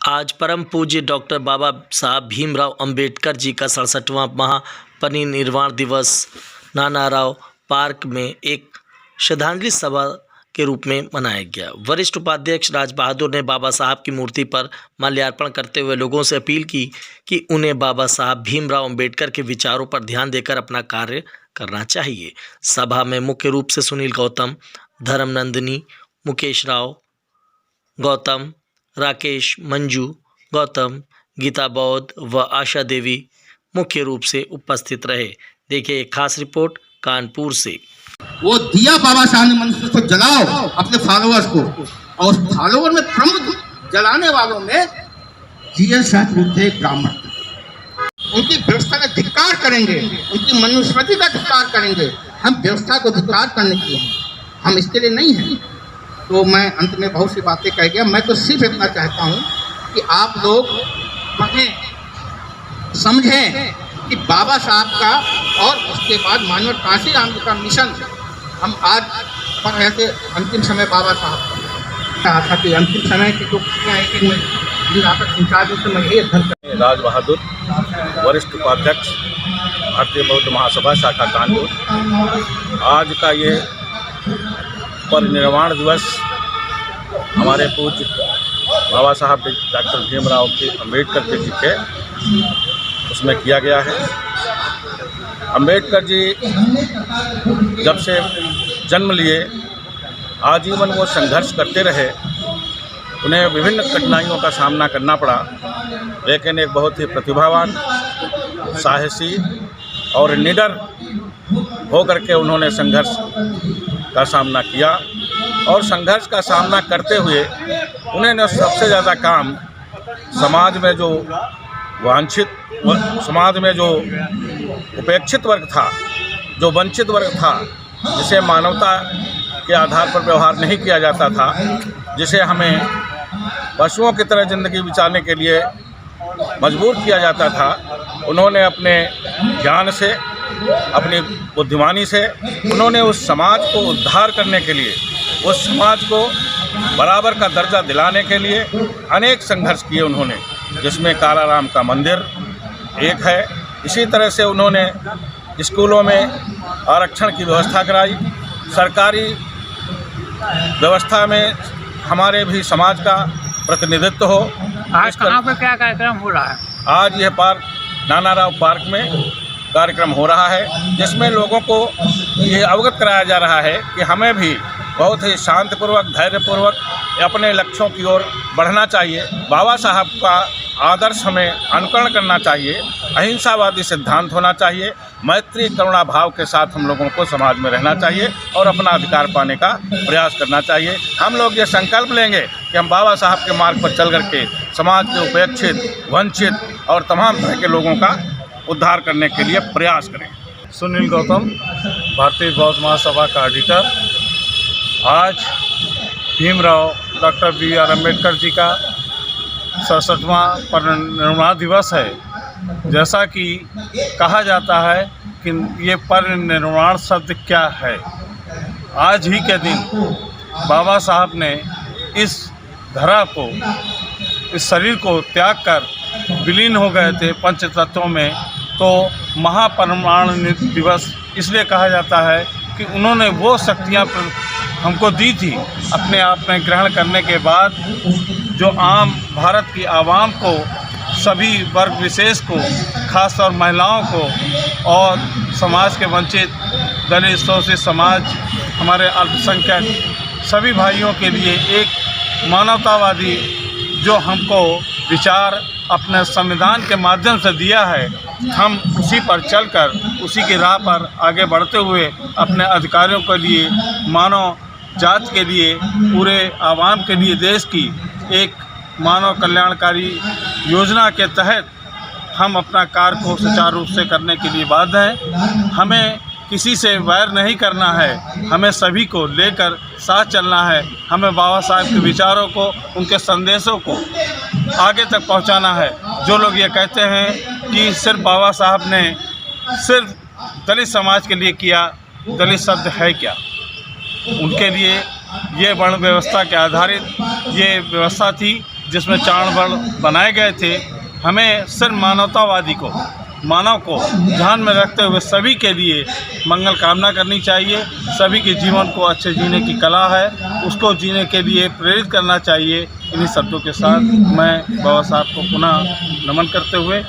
आज परम पूज्य डॉक्टर बाबा साहब भीमराव अंबेडकर जी का 67वां महापरिनिर्वाण दिवस नानाराव पार्क में एक श्रद्धांजलि सभा के रूप में मनाया गया। वरिष्ठ उपाध्यक्ष राज बहादुर ने बाबा साहब की मूर्ति पर माल्यार्पण करते हुए लोगों से अपील की कि उन्हें बाबा साहब भीमराव अंबेडकर के विचारों पर ध्यान देकर अपना कार्य करना चाहिए। सभा में मुख्य रूप से सुनील गौतम, धर्मनंदिनी, मुकेश राव गौतम, राकेश, मंजू गौतम, गीता बौद्ध व आशा देवी मुख्य रूप से उपस्थित रहे। देखिए एक खास रिपोर्ट कानपुर से। वो दिया बाबा साहब ने मनुष्य को जलाओ अपने फॉलोअर्स को, और फॉलोअर में प्रमुख जलाने वालों में जीएस थे ब्राह्मण। उनकी व्यवस्था का धिक्कार करेंगे, उनकी मनुस्मृति का धिक्कार करेंगे। हम व्यवस्था को धिक्कार करने के लिए, हम इसके लिए नहीं हैं। तो मैं अंत में बहुत सी बातें कह गया। मैं तो सिर्फ इतना चाहता हूँ कि आप लोग पढ़ें, समझें कि बाबा साहब का और उसके बाद मानव कांशीराम जी का मिशन हम आज पढ़ रहे थे। अंतिम समय बाबा साहब कहा था कि अंतिम समय की जो इंचार्ज में यही अध्ययन राज बहादुर, वरिष्ठ उपाध्यक्ष भारतीय बौद्ध महासभा शाखा कानपुर। आज का ये परिनिर्वाण दिवस हमारे पूज्य बाबा साहब डॉक्टर भीमराव अंबेडकर जी के उसमें किया गया है। अंबेडकर जी जब से जन्म लिए आजीवन वो संघर्ष करते रहे। उन्हें विभिन्न कठिनाइयों का सामना करना पड़ा, लेकिन एक बहुत ही प्रतिभावान, साहसी और निडर होकर के उन्होंने संघर्ष का सामना किया। और संघर्ष का सामना करते हुए उन्होंने सबसे ज़्यादा काम समाज में जो वांछित, समाज में जो उपेक्षित वर्ग था, जो वंचित वर्ग था, जिसे मानवता के आधार पर व्यवहार नहीं किया जाता था, जिसे हमें पशुओं की तरह ज़िंदगी बिताने के लिए मजबूर किया जाता था, उन्होंने अपने ज्ञान से, अपनी बुद्धिमानी से उन्होंने उस समाज को उद्धार करने के लिए, उस समाज को बराबर का दर्जा दिलाने के लिए अनेक संघर्ष किए उन्होंने, जिसमें कालाराम का मंदिर एक है। इसी तरह से उन्होंने स्कूलों में आरक्षण की व्यवस्था कराई। सरकारी व्यवस्था में हमारे भी समाज का प्रतिनिधित्व हो। आज कहाँ पे क्या कार्यक्रम हो रहा है? आज यह पार्क नानाराव पार्क में कार्यक्रम हो रहा है, जिसमें लोगों को ये अवगत कराया जा रहा है कि हमें भी बहुत ही शांतिपूर्वक, धैर्यपूर्वक अपने लक्ष्यों की ओर बढ़ना चाहिए। बाबा साहब का आदर्श हमें अनुकरण करना चाहिए। अहिंसावादी सिद्धांत होना चाहिए। मैत्री करुणा भाव के साथ हम लोगों को समाज में रहना चाहिए और अपना अधिकार पाने का प्रयास करना चाहिए। हम लोग ये संकल्प लेंगे कि हम बाबा साहब के मार्ग पर चल करके समाज के उपेक्षित, वंचित और तमाम तरह के लोगों का उद्धार करने के लिए प्रयास करें। सुनील गौतम, भारतीय बौद्ध महासभा का एडिटर। आज भीमराव डॉक्टर BR अम्बेडकर जी का 67वां परिनिर्वाण दिवस है। जैसा कि कहा जाता है कि ये परिनिर्वाण शब्द क्या है। आज ही के दिन बाबा साहब ने इस धरा को, इस शरीर को त्याग कर विलीन हो गए थे पंच तत्वों में। तो महापरिनिर्वाण दिवस इसलिए कहा जाता है कि उन्होंने वो शक्तियाँ हमको दी थी अपने आप में ग्रहण करने के बाद, जो आम भारत की आवाम को, सभी वर्ग विशेष को, खासतौर महिलाओं को और समाज के वंचित, दलित, शोषित समाज, हमारे अल्पसंख्यक सभी भाइयों के लिए एक मानवतावादी जो हमको विचार अपने संविधान के माध्यम से दिया है, हम उसी पर चलकर, उसी की राह पर आगे बढ़ते हुए अपने अधिकारों के लिए, मानव जात के लिए, पूरे आवाम के लिए, देश की एक मानव कल्याणकारी योजना के तहत हम अपना कार्य को सुचारू रूप से करने के लिए बाध्य हैं। हमें किसी से वैर नहीं करना है, हमें सभी को लेकर साथ चलना है। हमें बाबा साहब के विचारों को, उनके संदेशों को आगे तक पहुंचाना है। जो लोग ये कहते हैं कि सिर्फ बाबा साहब ने सिर्फ दलित समाज के लिए किया, दलित शब्द है क्या? उनके लिए ये वर्ण व्यवस्था के आधारित ये व्यवस्था थी जिसमें चारण बनाए गए थे, हमें सिर्फ मानवतावादी को, मानव को ध्यान में रखते हुए सभी के लिए मंगल कामना करनी चाहिए। सभी के जीवन को अच्छे जीने की कला है, उसको जीने के लिए प्रेरित करना चाहिए। इन्हीं शब्दों के साथ मैं बाबा साहब को पुनः नमन करते हुए